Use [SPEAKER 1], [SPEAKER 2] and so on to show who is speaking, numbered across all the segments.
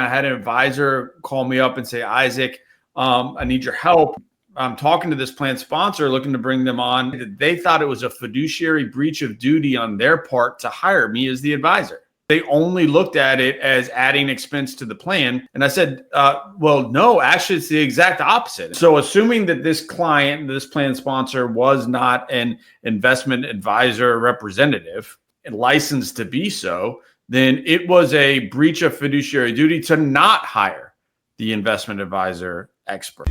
[SPEAKER 1] I had an advisor call me up and say, Isaac, I need your help. I'm talking to this plan sponsor looking to bring them on. They thought it was a fiduciary breach of duty on their part to hire me as the advisor. They only looked at it as adding expense to the plan. And I said, well, no, actually, it's the exact opposite. So assuming that this client, this plan sponsor was not an investment advisor representative and licensed to be so, then it was a breach of fiduciary duty to not hire the investment advisor expert.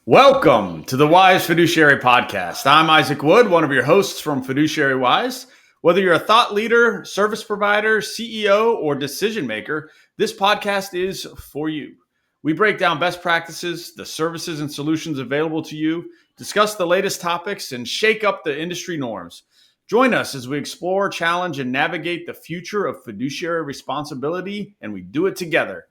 [SPEAKER 1] Welcome to the Wise Fiduciary Podcast. I'm Isaac Wood, one of your hosts from Fiduciary Wise. Whether you're a thought leader, service provider, CEO, or decision maker, this podcast is for you. We break down best practices, the services and solutions available to you, discuss the latest topics, and shake up the industry norms. Join us as we explore, challenge, and navigate the future of fiduciary responsibility, and we do it together.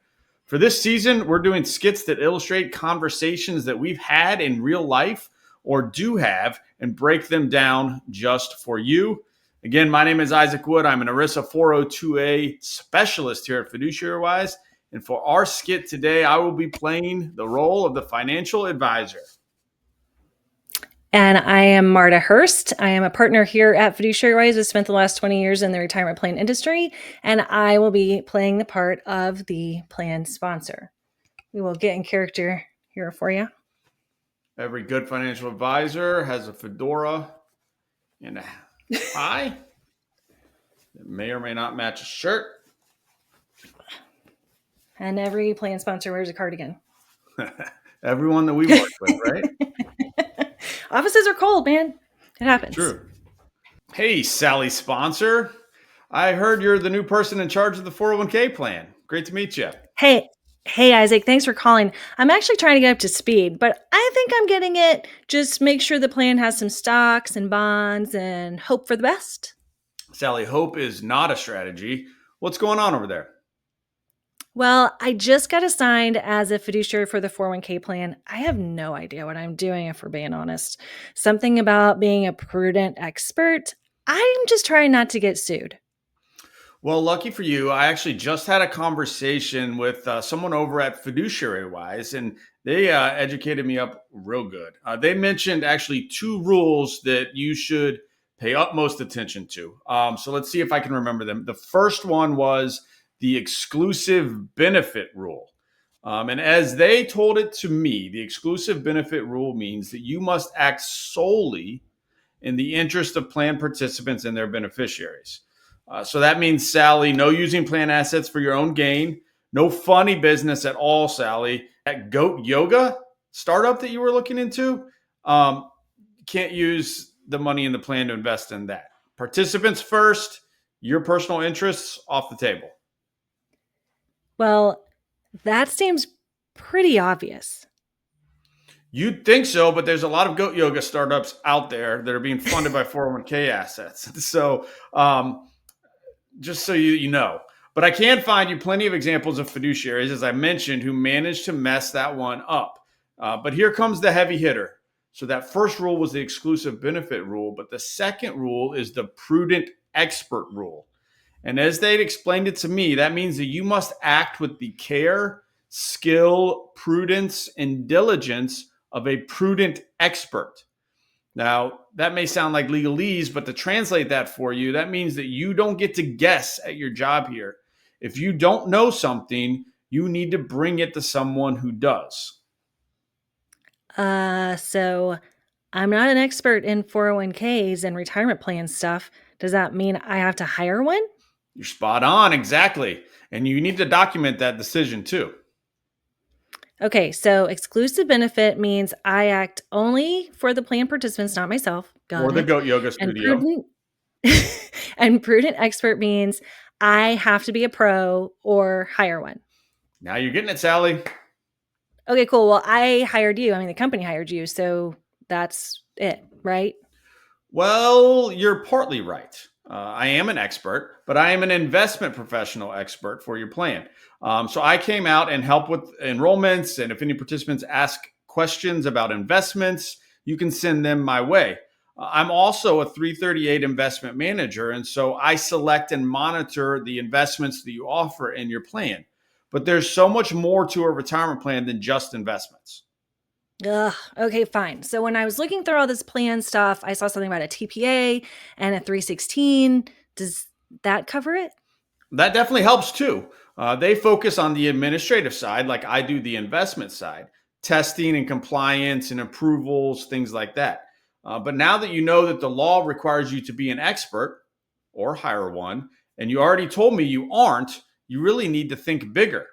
[SPEAKER 1] For this season, we're doing skits that illustrate conversations that we've had in real life or do have and break them down just for you. Again, my name is Isaac Wood. I'm an ERISA 402A specialist here at Fiduciary Wise. And for our skit today, I will be playing the role of the financial advisor.
[SPEAKER 2] And I am Marta Hurst. I am a partner here at Fiduciary Wise. I've spent the last 20 years in the retirement plan industry, and I will be playing the part of the plan sponsor. We will get in character here for you.
[SPEAKER 1] Every good financial advisor has a fedora and a tie that may or may not match a shirt.
[SPEAKER 2] And every plan sponsor wears a cardigan.
[SPEAKER 1] Everyone that we work with, right?
[SPEAKER 2] Offices are cold, man. It happens.
[SPEAKER 1] True. Hey, Sally sponsor. I heard you're the new person in charge of the 401k plan. Great to meet you.
[SPEAKER 2] Hey, Isaac, thanks for calling. I'm actually trying to get up to speed, but I think I'm getting it. Just make sure the plan has some stocks and bonds and hope for the best.
[SPEAKER 1] Sally, hope is not a strategy. What's going on over there?
[SPEAKER 2] Well, I just got assigned as a fiduciary for the 401k plan. I have no idea what I'm doing, if we're being honest. Something about being a prudent expert. I'm just trying not to get sued.
[SPEAKER 1] Well, lucky for you, I actually just had a conversation with someone over at Fiduciary Wise, and they educated me up real good. They mentioned actually two rules that you should pay utmost attention to. So let's see if I can remember them. The first one was the exclusive benefit rule. And as they told it to me, the exclusive benefit rule means that you must act solely in the interest of plan participants and their beneficiaries. So that means, Sally, no using plan assets for your own gain, no funny business at all, Sally. That goat yoga startup that you were looking into, can't use the money in the plan to invest in that. Participants first, your personal interests off the table.
[SPEAKER 2] Well, that seems pretty obvious.
[SPEAKER 1] You'd think so, but there's a lot of goat yoga startups out there that are being funded by 401k assets. So just so you know. But I can find you plenty of examples of fiduciaries, as I mentioned, who managed to mess that one up. But here comes the heavy hitter. So that first rule was the exclusive benefit rule, but the second rule is the prudent expert rule. And as they'd explained it to me, that means that you must act with the care, skill, prudence, and diligence of a prudent expert. Now, that may sound like legalese, but to translate that for you, that means that you don't get to guess at your job here. If you don't know something, you need to bring it to someone who does.
[SPEAKER 2] So I'm not an expert in 401ks and retirement plan stuff. Does that mean I have to hire one?
[SPEAKER 1] You're spot on, exactly. And you need to document that decision too.
[SPEAKER 2] Okay, so exclusive benefit means I act only for the plan participants, not myself.
[SPEAKER 1] Or the goat yoga studio.
[SPEAKER 2] And prudent expert means I have to be a pro or hire one.
[SPEAKER 1] Now you're getting it, Sally.
[SPEAKER 2] Okay, cool. Well, I hired you. I mean, the company hired you. So that's it, right?
[SPEAKER 1] Well, you're partly right. I am an expert, but I am an investment professional expert for your plan. So I came out and help with enrollments. And if any participants ask questions about investments, you can send them my way. I'm also a 338 investment manager. And so I select and monitor the investments that you offer in your plan. But there's so much more to a retirement plan than just investments.
[SPEAKER 2] Ugh, okay, fine. So when I was looking through all this plan stuff, I saw something about a TPA and a 316. Does that cover it?
[SPEAKER 1] That definitely helps too. They focus on the administrative side, like I do the investment side, testing and compliance and approvals, things like that. But now that you know that the law requires you to be an expert or hire one, and you already told me you aren't, you really need to think bigger.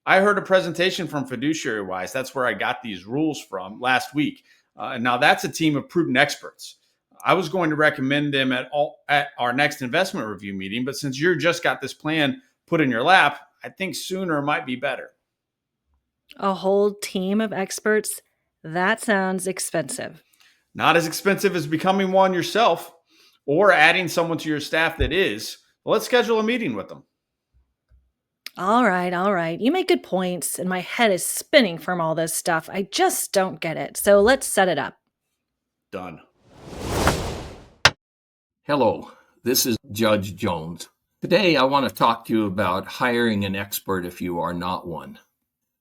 [SPEAKER 1] I heard a presentation from Fiduciary Wise. That's where I got these rules from last week. And now that's a team of prudent experts. I was going to recommend them at our next investment review meeting, but since you just got this plan put in your lap, I think sooner might be better.
[SPEAKER 2] A whole team of experts? That sounds expensive.
[SPEAKER 1] Not as expensive as becoming one yourself or adding someone to your staff that is. Well, let's schedule a meeting with them.
[SPEAKER 2] All right, all right. You make good points, and my head is spinning from all this stuff. I just don't get it. So let's set it up.
[SPEAKER 1] Done.
[SPEAKER 3] Hello, this is Judge Jones. Today I want to talk to you about hiring an expert if you are not one.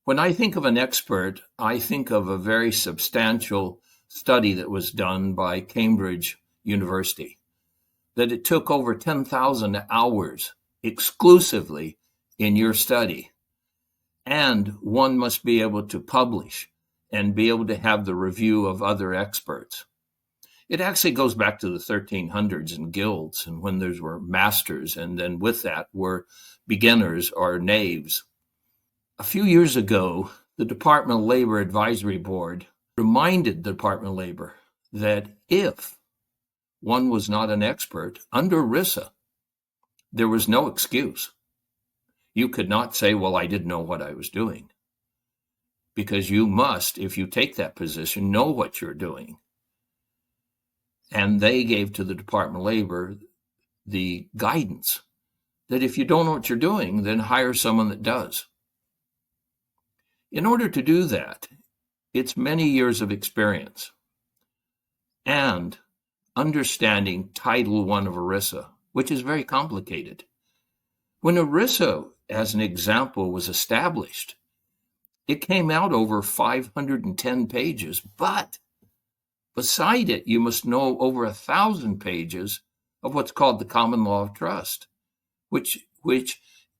[SPEAKER 3] When I think of an expert, I think of a very substantial study that was done by Cambridge University, that it took over 10,000 hours exclusively in your study. And one must be able to publish and be able to have the review of other experts. It actually goes back to the 1300s and guilds, and when there were masters, and then with that were beginners or knaves. A few years ago, the Department of Labor Advisory Board reminded the Department of Labor that if one was not an expert under ERISA, there was no excuse. You could not say, well, I didn't know what I was doing. Because you must, if you take that position, know what you're doing. And they gave to the Department of Labor the guidance that if you don't know what you're doing, then hire someone that does. In order to do that, it's many years of experience and understanding Title I of ERISA, which is very complicated. When ERISA, as an example, was established, it came out over 510 pages, but beside it, you must know over 1,000 pages of what's called the Common Law of Trust, which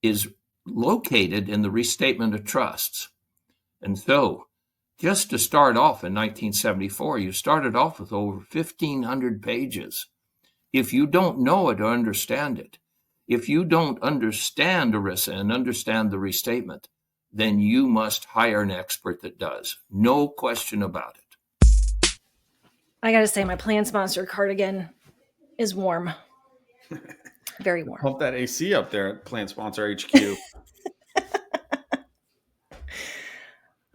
[SPEAKER 3] is located in the Restatement of Trusts. And so, just to start off in 1974, you started off with over 1,500 pages. If you don't know it or understand it, if you don't understand ERISA and understand the restatement, then you must hire an expert that does. No question about it.
[SPEAKER 2] I gotta say, my plan sponsor cardigan is warm. Very warm.
[SPEAKER 1] Hope that AC up there at Plan Sponsor HQ.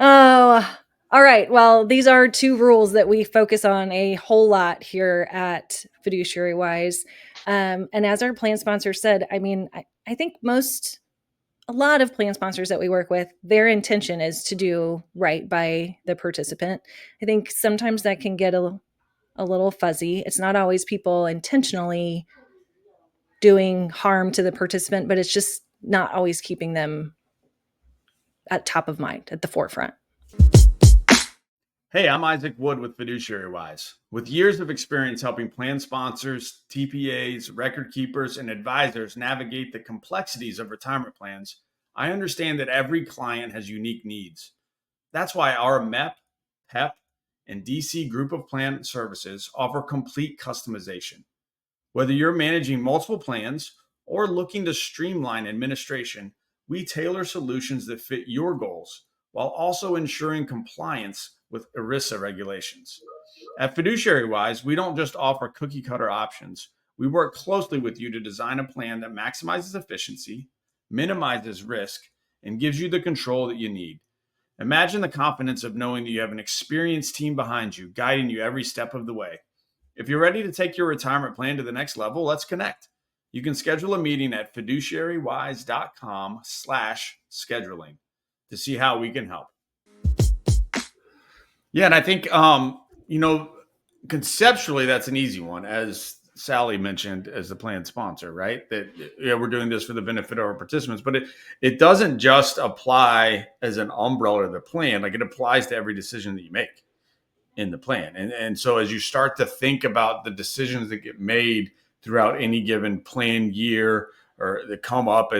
[SPEAKER 2] Oh, all right. Well, these are two rules that we focus on a whole lot here at Fiduciary Wise. And as our plan sponsor said, I mean, I think a lot of plan sponsors that we work with, their intention is to do right by the participant. I think sometimes that can get a little fuzzy. It's not always people intentionally doing harm to the participant, but it's just not always keeping them at top of mind, at the forefront.
[SPEAKER 1] Hey, I'm Isaac Wood with Fiduciary Wise. With years of experience helping plan sponsors, TPAs, record keepers, and advisors navigate the complexities of retirement plans, I understand that every client has unique needs. That's why our MEP, PEP, and DC group of plan services offer complete customization. Whether you're managing multiple plans or looking to streamline administration, we tailor solutions that fit your goals while also ensuring compliance with ERISA regulations. At Fiduciary Wise, we don't just offer cookie cutter options. We work closely with you to design a plan that maximizes efficiency, minimizes risk, and gives you the control that you need. Imagine the confidence of knowing that you have an experienced team behind you, guiding you every step of the way. If you're ready to take your retirement plan to the next level, let's connect. You can schedule a meeting at fiduciarywise.com/scheduling to see how we can help. Yeah, and I think conceptually that's an easy one, as Sally mentioned as the plan sponsor, right? That we're doing this for the benefit of our participants, but it doesn't just apply as an umbrella of the plan. Like, it applies to every decision that you make in the plan. And so as you start to think about the decisions that get made throughout any given plan year, or that come up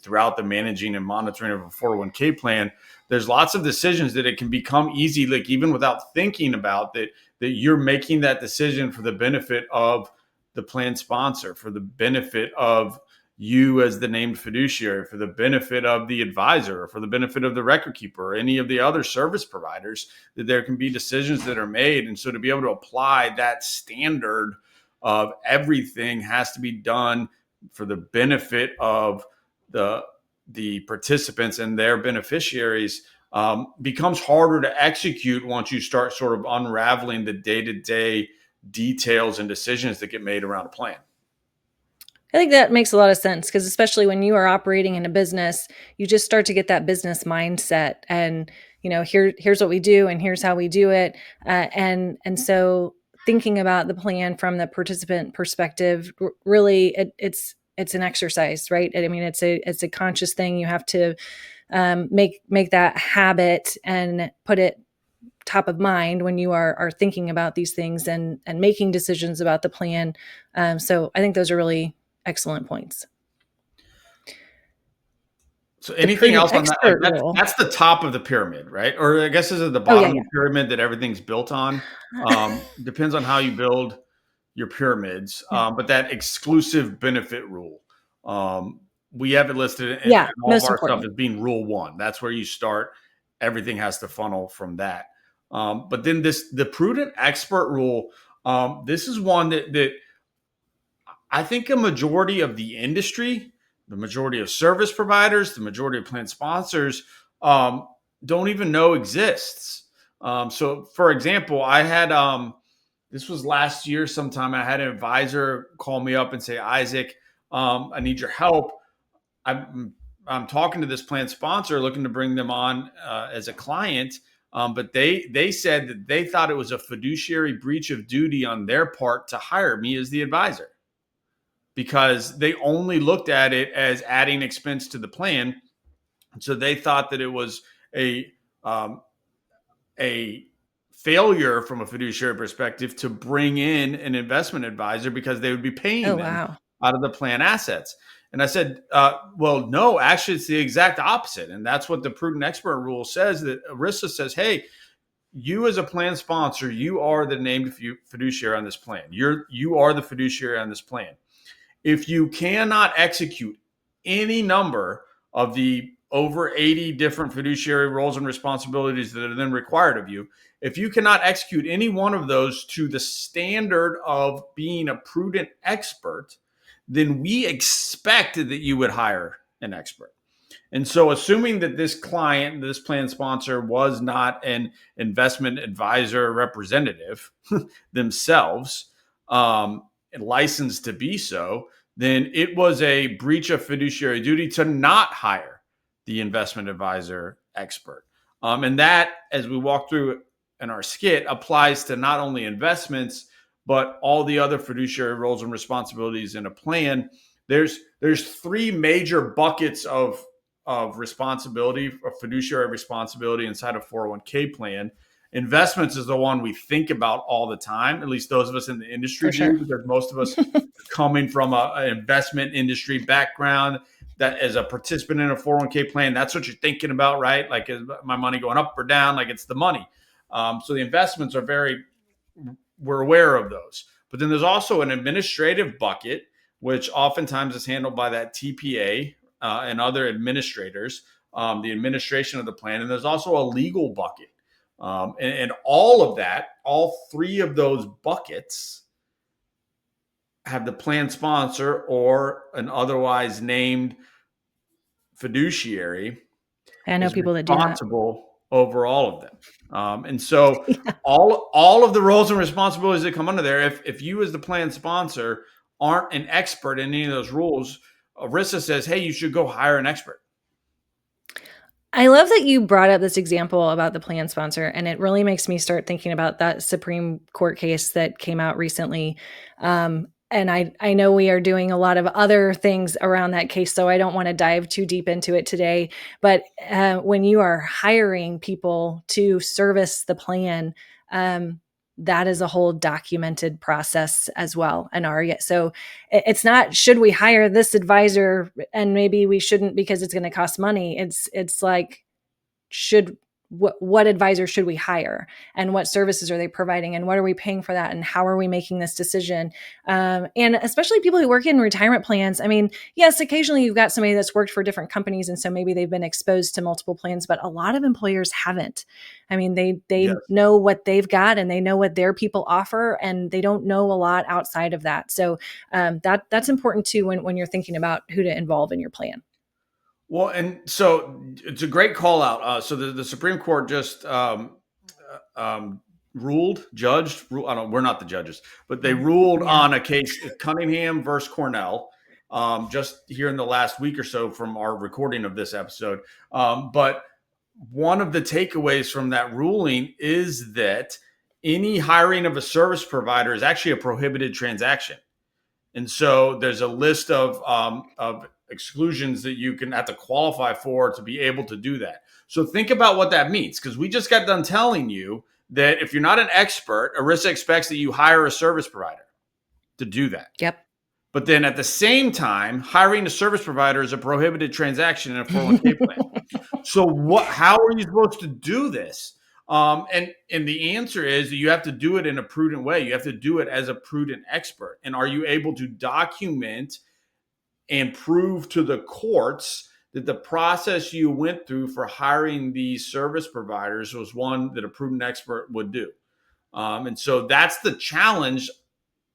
[SPEAKER 1] throughout the managing and monitoring of a 401k plan, there's lots of decisions that it can become easy, like even without thinking about that you're making that decision for the benefit of the plan sponsor, for the benefit of you as the named fiduciary, for the benefit of the advisor, or for the benefit of the record keeper, or any of the other service providers, that there can be decisions that are made. And so to be able to apply that standard of everything has to be done for the benefit of the participants and their beneficiaries, becomes harder to execute once you start sort of unraveling the day-to-day details and decisions that get made around a plan.
[SPEAKER 2] I think that makes a lot of sense, because especially when you are operating in a business, you just start to get that business mindset, and here's what we do and here's how we do it, and so thinking about the plan from the participant perspective, really, it's an exercise, right? I mean, it's a conscious thing. You have to make that habit and put it top of mind when you are thinking about these things and making decisions about the plan. So I think those are really excellent points.
[SPEAKER 1] So
[SPEAKER 2] The
[SPEAKER 1] anything
[SPEAKER 2] prudent
[SPEAKER 1] else on that? Like,
[SPEAKER 2] expert rule.
[SPEAKER 1] that's the top of the pyramid, right? Or I guess this is the
[SPEAKER 2] Oh, yeah,
[SPEAKER 1] bottom of the pyramid that everything's built on. Depends on how you build your pyramids.
[SPEAKER 2] yeah.
[SPEAKER 1] But that exclusive benefit rule, we have it listed in
[SPEAKER 2] Yeah,
[SPEAKER 1] all of
[SPEAKER 2] most
[SPEAKER 1] our stuff
[SPEAKER 2] important.
[SPEAKER 1] as being rule one. That's where you start. Everything has to funnel from that. But then the prudent expert rule, this is one that I think a majority of the industry, the majority of service providers, the majority of plan sponsors, don't even know exists. So, for example, I had this was last year sometime. I had an advisor call me up and say, Isaac, I need your help. I'm talking to this plan sponsor, looking to bring them on as a client. But they said that they thought it was a fiduciary breach of duty on their part to hire me as the advisor, because they only looked at it as adding expense to the plan. So they thought that it was um, a failure from a fiduciary perspective to bring in an investment advisor, because they would be
[SPEAKER 2] Oh,
[SPEAKER 1] paying them
[SPEAKER 2] wow.
[SPEAKER 1] out of the plan assets. And I said, well, no, actually, it's the exact opposite. And that's what the prudent expert rule says, that ERISA says, hey, you as a plan sponsor, you are the named fiduciary on this plan. You are the fiduciary on this plan. If you cannot execute any number of the over 80 different fiduciary roles and responsibilities that are then required of you, if you cannot execute any one of those to the standard of being a prudent expert, then we expect that you would hire an expert. And so, assuming that this client, this plan sponsor, was not an investment advisor representative themselves, and licensed to be so, then it was a breach of fiduciary duty to not hire the investment advisor expert. And that, as we walk through in our skit, applies to not only investments, but all the other fiduciary roles and responsibilities in a plan. There's three major buckets of responsibility, of fiduciary responsibility inside a 401k plan. Investments is the one we think about all the time, at least those of us in the industry
[SPEAKER 2] For
[SPEAKER 1] do,
[SPEAKER 2] sure.
[SPEAKER 1] because most of us coming from an investment industry background, that as a participant in a 401k plan, that's what you're thinking about, right? Like, is my money going up or down? Like, it's the money. So the investments are we're aware of those. But then there's also an administrative bucket, which oftentimes is handled by that TPA and other administrators, the administration of the plan. And there's also a legal bucket. And all of that, all three of those buckets have the plan sponsor or an otherwise named fiduciary
[SPEAKER 2] I know
[SPEAKER 1] is
[SPEAKER 2] people that do that.
[SPEAKER 1] responsible over all of them. And so
[SPEAKER 2] Yeah.
[SPEAKER 1] all of the roles and responsibilities that come under there, if you as the plan sponsor aren't an expert in any of those rules, ERISA says, hey, you should go hire an expert.
[SPEAKER 2] I love that you brought up this example about the plan sponsor, and it really makes me start thinking about that Supreme Court case that came out recently. And I know we are doing a lot of other things around that case, so I don't want to dive too deep into it today. But when you are hiring people to service the plan, that is a whole documented process as well. And so it's not, should we hire this advisor and maybe we shouldn't because it's going to cost money. It's like, what advisor should we hire, and what services are they providing, and what are we paying for that, and how are we making this decision? And especially people who work in retirement plans. I mean, yes, occasionally you've got somebody that's worked for different companies, and so maybe they've been exposed to multiple plans, but a lot of employers haven't. I mean, they
[SPEAKER 1] Yes.
[SPEAKER 2] know what they've got, and they know what their people offer, and they don't know a lot outside of that. So that's important too when you're thinking about who to involve in your plan.
[SPEAKER 1] Well, and so it's a great call out. So the Supreme Court just judged. I don't. We're not the judges, but they ruled
[SPEAKER 2] Yeah.
[SPEAKER 1] on a case, Cunningham versus Cornell, just here in the last week or so from our recording of this episode. But one of the takeaways from that ruling is that any hiring of a service provider is actually a prohibited transaction. And so there's a list of exclusions that you can have to qualify for to be able to do that. So think about what that means, because we just got done telling you that if you're not an expert, ERISA expects that you hire a service provider to do that.
[SPEAKER 2] Yep.
[SPEAKER 1] But then at the same time, hiring a service provider is a prohibited transaction in a 401k plan. So what? How are you supposed to do this? And the answer is that you have to do it in a prudent way. You have to do it as a prudent expert. And are you able to document and prove to the courts that the process you went through for hiring these service providers was one that a prudent expert would do? And so that's the challenge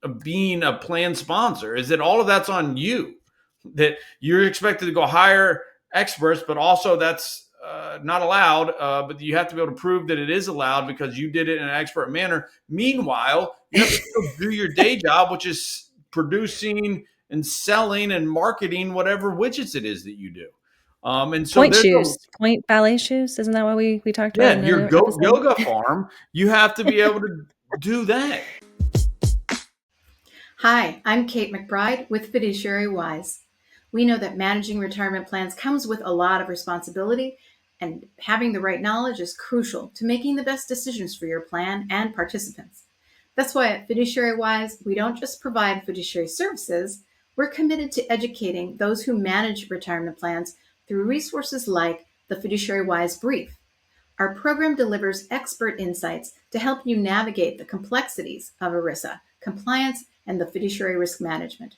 [SPEAKER 1] of being a plan sponsor, is that all of that's on you, that you're expected to go hire experts, but also that's not allowed. But you have to be able to prove that it is allowed because you did it in an expert manner. Meanwhile, you have to still do your day job, which is producing and selling and marketing whatever widgets it is that you do. And so
[SPEAKER 2] Point
[SPEAKER 1] there's a,
[SPEAKER 2] shoes, point ballet shoes. Isn't that what we talked about
[SPEAKER 1] yeah,
[SPEAKER 2] in
[SPEAKER 1] your
[SPEAKER 2] another episode?
[SPEAKER 1] yoga farm, you have to be able to do that.
[SPEAKER 4] Hi, I'm Kate McBride with Fiduciary Wise. We know that managing retirement plans comes with a lot of responsibility, and having the right knowledge is crucial to making the best decisions for your plan and participants. That's why at Fiduciary Wise, we don't just provide fiduciary services, we're committed to educating those who manage retirement plans through resources like the Fiduciary Wise Brief. Our program delivers expert insights to help you navigate the complexities of ERISA, compliance, and the fiduciary risk management.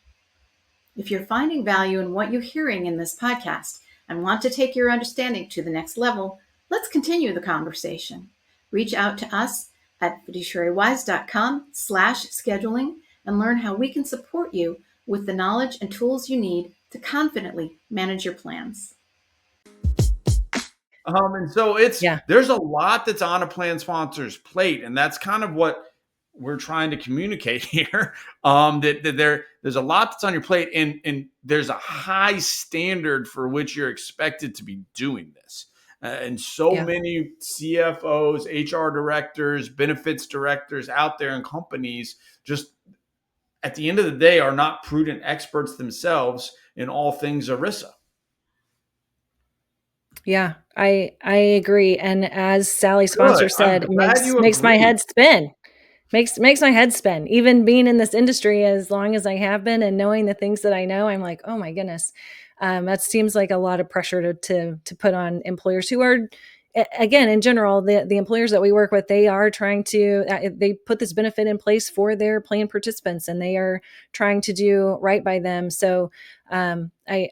[SPEAKER 4] If you're finding value in what you're hearing in this podcast and want to take your understanding to the next level, let's continue the conversation. Reach out to us at fiduciarywise.com/scheduling and learn how we can support you with the knowledge and tools you need to confidently manage your plans.
[SPEAKER 1] And so
[SPEAKER 2] Yeah.
[SPEAKER 1] there's a lot that's on a plan sponsor's plate, and that's kind of what we're trying to communicate here. That there's a lot that's on your plate, and there's a high standard for which you're expected to be doing this. And so
[SPEAKER 2] Yeah.
[SPEAKER 1] many CFOs, HR directors, benefits directors out there in companies just at the end of the day are not prudent experts themselves in all things ERISA.
[SPEAKER 2] Yeah, I agree, and as Sally
[SPEAKER 1] Good.
[SPEAKER 2] Sponsor
[SPEAKER 1] I'm
[SPEAKER 2] said, it
[SPEAKER 1] glad you
[SPEAKER 2] makes my
[SPEAKER 1] agree.
[SPEAKER 2] head spin. Makes my head spin. Even being in this industry as long as I have been and knowing the things that I know, I'm like, "Oh my goodness." That seems like a lot of pressure to put on employers who are again, in general, the employers that we work with, they are trying to they put this benefit in place for their plan participants, and they are trying to do right by them. So, I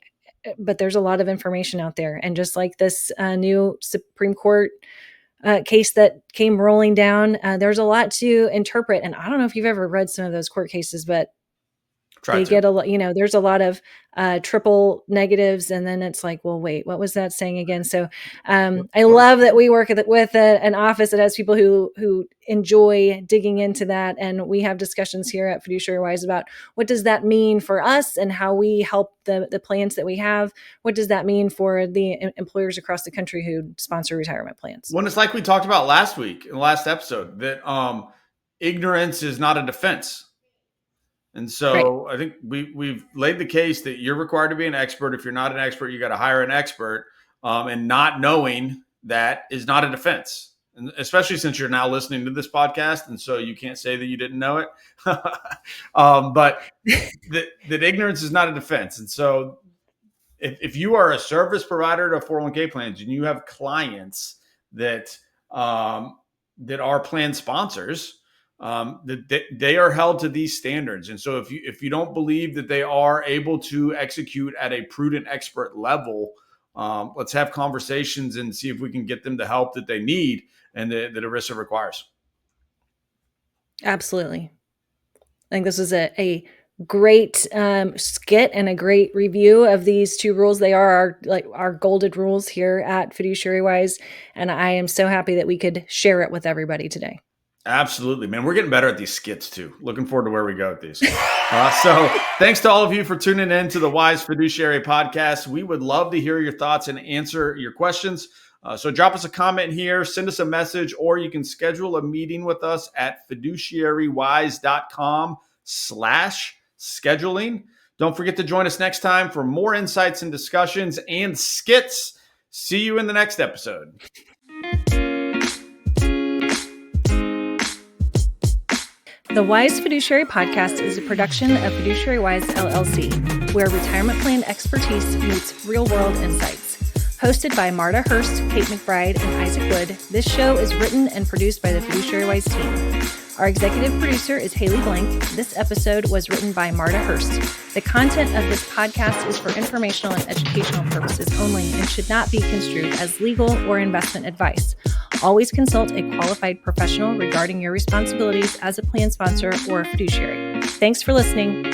[SPEAKER 2] but there's a lot of information out there, and just like this new Supreme Court case that came rolling down, there's a lot to interpret. And I don't know if you've ever read some of those court cases, but
[SPEAKER 1] Try
[SPEAKER 2] They
[SPEAKER 1] to.
[SPEAKER 2] get a lot, there's a lot of triple negatives, and then it's like, well, wait, what was that saying again? So I love that we work with an office that has people who enjoy digging into that, and we have discussions here at Fiduciary Wise about what does that mean for us and how we help the plans that we have. What does that mean for the employers across the country who sponsor retirement plans?
[SPEAKER 1] When it's like we talked about last week in the last episode, that ignorance is not a defense. And
[SPEAKER 2] Right.
[SPEAKER 1] so I think we've laid the case that you're required to be an expert. If you're not an expert, you got to hire an expert. And not knowing that is not a defense, and especially since you're now listening to this podcast, and so you can't say that you didn't know it. But that ignorance is not a defense. And so if you are a service provider to 401k plans and you have clients that that are plan sponsors, that they are held to these standards. And so if you don't believe that they are able to execute at a prudent expert level, let's have conversations and see if we can get them the help that they need and that ERISA requires.
[SPEAKER 2] Absolutely. I think this is a great skit and a great review of these two rules. They are our golden rules here at Fiduciary Wise, and I am so happy that we could share it with everybody today.
[SPEAKER 1] Absolutely, man. We're getting better at these skits too. Looking forward to where we go with these. So thanks to all of you for tuning in to the Wise Fiduciary podcast. We would love to hear your thoughts and answer your questions. So drop us a comment here, send us a message, or you can schedule a meeting with us at fiduciarywise.com/scheduling. Don't forget to join us next time for more insights and discussions and skits. See you in the next episode.
[SPEAKER 2] The Wise Fiduciary Podcast is a production of Fiduciary Wise LLC, where retirement plan expertise meets real-world insights. Hosted by Marta Hurst, Kate McBride, and Isaac Wood, this show is written and produced by the Fiduciary Wise team. Our executive producer is Haley Blank. This episode was written by Marta Hurst. The content of this podcast is for informational and educational purposes only and should not be construed as legal or investment advice. Always consult a qualified professional regarding your responsibilities as a plan sponsor or a fiduciary. Thanks for listening.